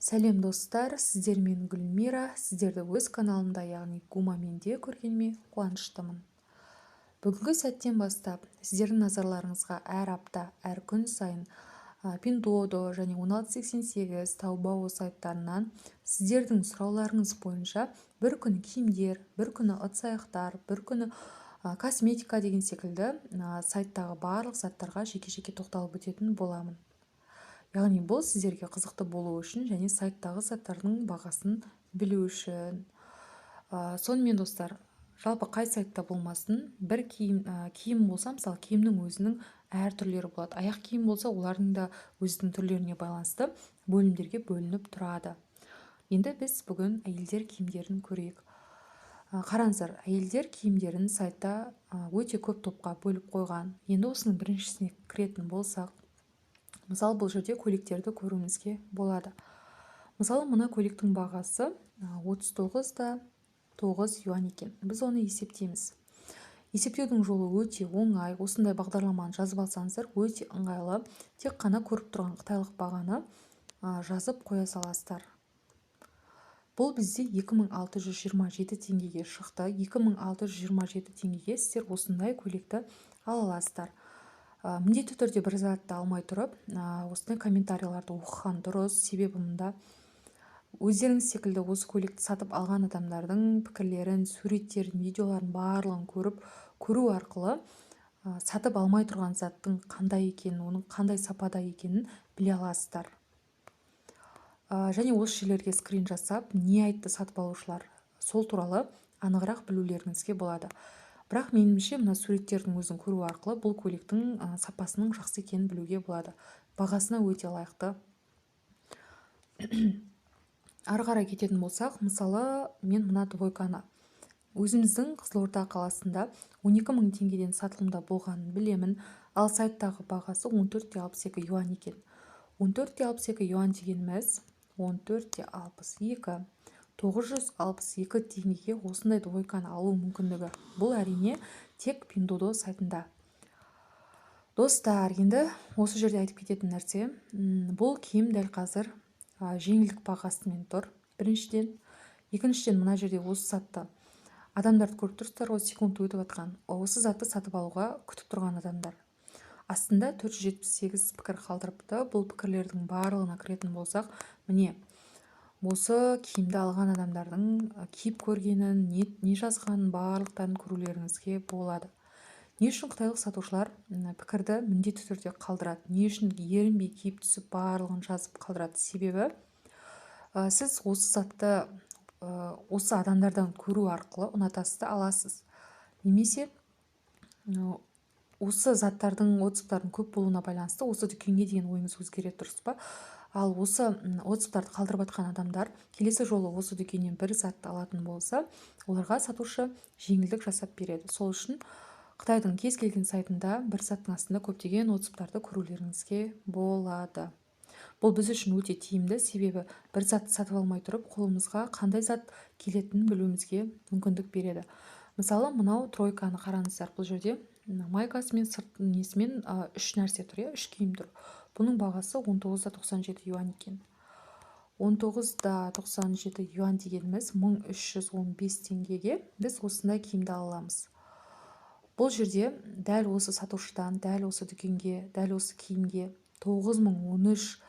Сәлем достар, сіздермен Гүлмира, сіздерді өз каналымда, яғни Гумаменде көргеніме қуаныштымын. Бүгінгі сәттен бастап сіздердің назарларыңызға әр апта, әр күн сайын Pinduoduo және 1688 Taobao сайттарынан сіздердің сұрауларыңыз бойынша бір күні киімдер, бір күні ыдыс-аяқтар, бір күні косметика деген секілді сайттағы барлық заттарға жеке-жеке тоқталып өтетін боламын. Яғни бұл сіздерге қызықты болу үшін және сайттағы заттардың бағасын білу үшін. Сонымен достар, жалпы қай сайтта болмасын, бір киім болса, мысалы киімнің өзінің әр түрлері болады. Аяқ киім болса, олардың да өзінің түрлеріне байланысты бөлімдерге бөлініп тұрады. Енді біз бүгін әйелдер киімдерін көрейік. Қараңыздар, әйелдер киімдерін сайтта өте көп топқа бөліп қойған. Енді осының біріншісіне кіретін болсақ, мысалы бұл жерде көйлектерді көруімізге болады. Мысалы мына көйлектің бағасы 39,9 юань екен. Біз оны есептейміз. Есептеудің жолы өте оңай. Осындай бағдарламаны жазып алсаңыздар өте ыңғайлы. Тек қана көріп тұрған қытайлық бағаны жазып қоя саласыздар. Бұл бізде 2627 теңгеге шықты. 2627 теңгеге сіздер осындай көйлекті ала аласыздар. Міндетті түрде бір затты алмай тұрып, осындай комментарийларды оқыған дұрыс. Себебі мұнда өздеріңіз секілді осы көйлекті сатып алған адамдардың пікірлерін, суреттерін, видеоларын барлығын көру арқылы сатып алмай тұрған заттың қандай екенін, оның қандай сапада екенін біле аласыздар. Және осы жерлерге скрин жасап, не айтты сатып алушылар, сол туралы анығырақ білулеріңізге болады. Бірақ меніңше мына суреттердің өзін көру арқылы бұл көйлектің сапасының жақсы екенін білуге болады. Бағасына өте лайықты. Ары қарай кететін болсақ, мысалы мен мына двойканы өзіміздің Қызылорда қаласында 12.000 теңгеден сатылымда болғанын білемін, ал сайттағы бағасы 14,62 юань екен. 14,62 юань дегеніміз 14,62 962 теңгеге осындай двойканы алу мүмкіндігі. Бұл әрине тек Pinduoduo сайтында. Достар, енді осы жерде айтып кететін нәрсе, бұл киім дәл қазір жеңілдік бағасымен тұр. Біріншіден, екіншіден мына жерде осы затты адамдарды көріп тұрсыздар ғой, секунд өтіп жатқан. Осы затты сатып алуға күтіп тұрған адамдар. Астында 478 пікір қалдырыпты. Бұл пікірлердің барлығына кіретін болсақ, міне осы киімді алған адамдардың киіп көргенін, не жазғанын барлықтарын көрулеріңізге болады. Не үшін қытайлық сатушылар пікірді міндетті түрде қалдырады? Не үшін ерінбей киіп түсіп барлығын жазып қалдырады? Себебі сіз осы затты осы адамдардан көру арқылы ұнатасыз да аласыз. Немесе осы заттардың отзывтардың көп болуына байланысты осы дүкенге деген ойыңыз өзгереді, дұрыс па? Ал осы отзывтарды қалдырып жатқан адамдар келесі жолы осы дүкеннен бір затты алатын болса, оларға сатушы жеңілдік жасап береді. Сол үшін Қытайдың кез келген сайтында бір заттың астында көптеген отзывтарды көрулеріңізге болады. Бұл біз үшін өте тиімді, себебі бір затты сатып алмай тұрып, қолымызға қандай зат келетінін білуімізге мүмкіндік береді. Мысалы, мынау тройканы қараңыздар. Бұл жерде майкасымен, сырт несімен үш нәрсе тұр, үш киім тұр. Бұның бағасы 19,97 юань екен. 19,97 юань дегеніміз 1315 теңгеге біз осындай киімді аламыз. Бұл жерде дәл осы сатушыдан, дәл осы дүкенге, дәл осы киімге 9013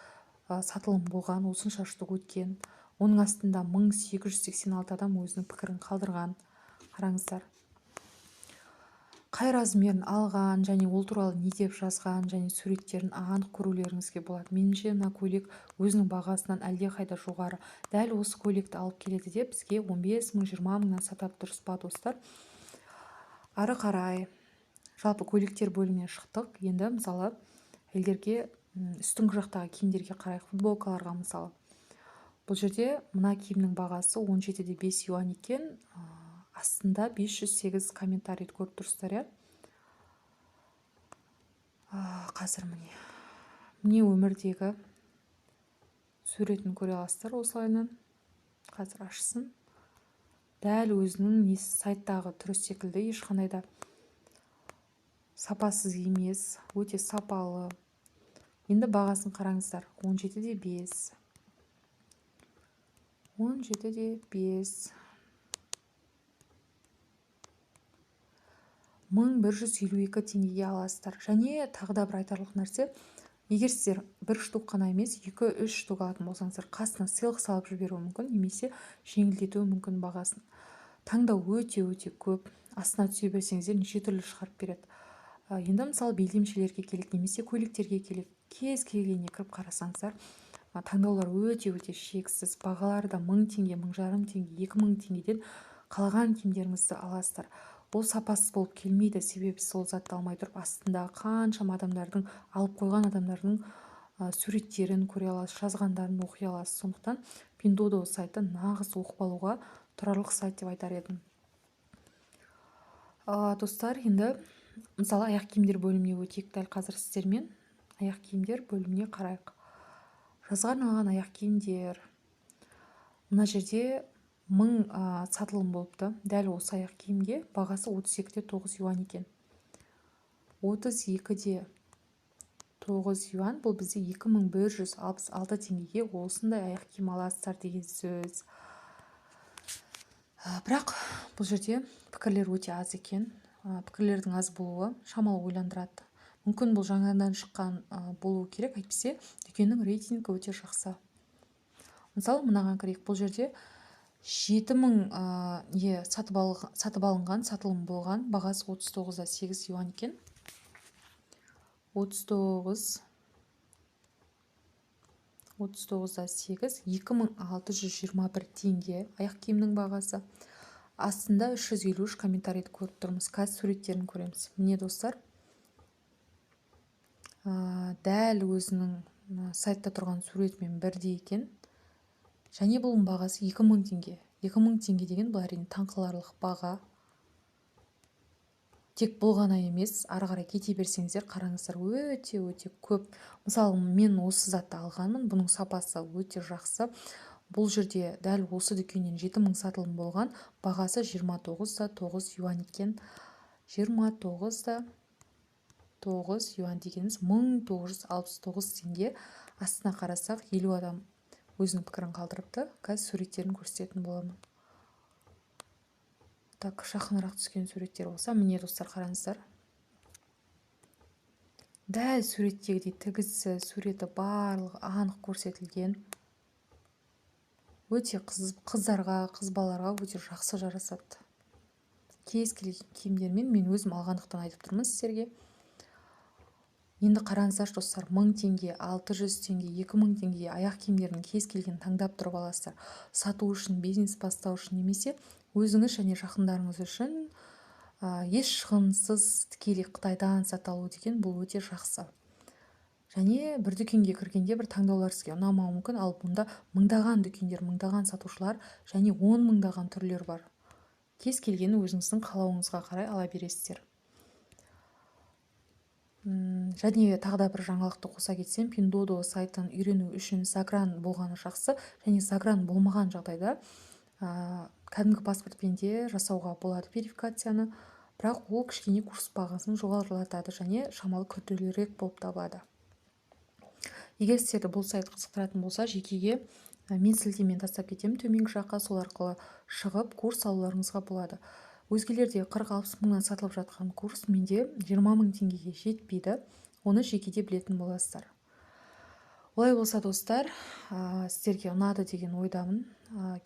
сатылым болған, осынша штук өткен. Оның астында 1886 адам өзінің пікірін қалдырған. Қараңыздар. Қай размерін алған және ол туралы не деп жазған және суреттерін анық көрулеріңізге болады. Меніңше мына көйлек өзінің бағасынан әлдеқайда жоғары. Дәл осы көйлекті алып келеді деп бізге 15.000, 20.000-нан сатады, дұрыс па достар? Ары қарай жалпы көйлектер бөлімінен шықтық. Енді мысалы әйелдерге үстіңгі жақтағы киімдерге қарайық, футболкаларға мысалы. Бұл жерде мына киімнің бағасы 17,5 юань екен. Астында 508 комментарий көріп тұрсыздар, қазір міне өмірдегі суретін көре аласыздар осылайынан. Қазір ашсын. Дәл өзінің сайттағы түрі секілді, ешқандай да сапасыз емес, өте сапалы. Енді бағасын қараңыздар, 17,5. 17-де 5 1152 теңгеге аласыздар. Және тағы да бір айтарлық нәрсе, егер сіздер бір штук қана емес 2-3 штук алатын болсаңыздар, қасына сыйлық салып жіберуі мүмкін, немесе жеңілдетуі мүмкін бағасын. Таңдау өте көп. Астына түсе берсеңіздер неше түрлі шығарып береді. Енді мысалы белдемшелерге келек, немесе көйлектерге келек, кез келгеніне кіріп қарасаңыздар, таңдаулар өте шексіз. Бағалары да 1000 теңге, 1500 теңге, 2000 теңгеден қалаған киімдеріңізді аласыздар. Ол сапасыз болып келмейді, себебі сол затты алмай тұрып астында қаншама адамдардың, алып қойған адамдардың суреттерін көре аласыз, жазғандарын оқи аласыз. Сондықтан Pinduoduo сайты нағыз оқып алуға тұрарлық сайт деп айтар едім. Достар, енді мысалы аяқ киімдер бөліміне өтейік. Дәл қазір сіздермен аяқ киімдер бөліміне қарайық. Жазға арналған аяқ киімдер. Мына жерде 1000 сатылым болыпты. Дәл осы аяқ киімге бағасы 32-де 9 юань екен. 32-де 9 юань, бұл бізде 2166 теңгеге осындай аяқ киім аласыздар деген сөз. Бірақ бұл жерде пікірлер өте аз екен. Пікірлердің аз болуы шамалы ойландырады. Мүмкін бұл жаңадан шыққан болуы керек, әйтпесе дүкеннің рейтингі өте жақсы. Мысалы, мынаған кірейік. Бұл жерде 7000 сатып алынған сатылым болған, бағасы 39-да 8 юань екен. 39-да 8, 2621 теңге аяқ киімнің бағасы. Астында 353 комментарийді көріп тұрмыз. Қазір суреттерін көреміз. Міне достар, дәл өзінің сайтта тұрған суретімен бірдей екен. Және бұның бағасы 2000 теңге. 2000 теңге деген бұл әрине таңқаларлық баға. Тек бұл ғана емес, ары қарай кете берсеңіздер, қараңыздар, өте көп. Мысалы, мен осы затты алғанмын, бұның сапасы өте жақсы. Бұл жерде дәл осы дүкеннен 7000 сатылым болған, бағасы 29-да 9 юань екен. 29-да 9 юань дегеніміз 1969 теңге. Астына қарасақ, 50 адам өзінің пікірін қалдырыпты. Қазір суреттерін көрсететін боламын. Так, жақынырақ түскен суреттер болса, міне достар, қараңыздар. Дәл суреттегідей тігісі, суреті барлығы анық көрсетілген. Өте қыздарға, қыз балаларға өте жақсы жарасады. Кез келген киімдермен мен өзім алғандықтан айтып тұрмын сіздерге. Енді қараңыздар достар, 1000 теңге, 600 теңге, 2000 теңге аяқ киімдердің кез келген таңдап тұрып аласыздар. Сату үшін, бизнес бастау үшін, немесе өзіңіз және жақындарыңыз үшін еш шығынсыз тікелей Қытайдан сатып алу деген бұл өте жақсы. Және бір дүкенге кіргенде бір таңдаулар сізге ұнамауы мүмкін, ал бұнда мыңдаған дүкендер, мыңдаған сатушылар және 10 мыңдаған түрлер бар. Кез келгені өзіңіздің қалауыңызға қарай ала бересіздер. Және тағы да бір жаңалықты қоса кетсем, Pinduoduo сайтын үйрену үшін Загран болғаны жақсы, және Загран болмаған жағдайда кәдімгі паспортпен де жасауға болады верификацияны, бірақ ол кішкене курс бағасын жоғарылатады және шамалы күрделірек болып табылады. Егер сіздерді бұл сайт қызықтыратын болса, жекеге мен сілтемені тастап кетемін төменгі жаққа, сол арқылы шығып курс алуларыңызға болады. Өзгелерде 40-60 мыңнан сатылып жатқан курс менде 20 000 теңгеге жетпейді. Оны жекеде білетін боласыздар. Олай болса достар, сіздерге ұнады деген ойдамын.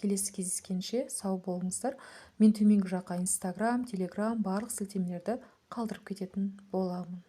Келесі кездескенше сау болыңыздар. Мен төменгі жаққа Instagram, Telegram барлық сілтемелерді қалдырып кететін боламын.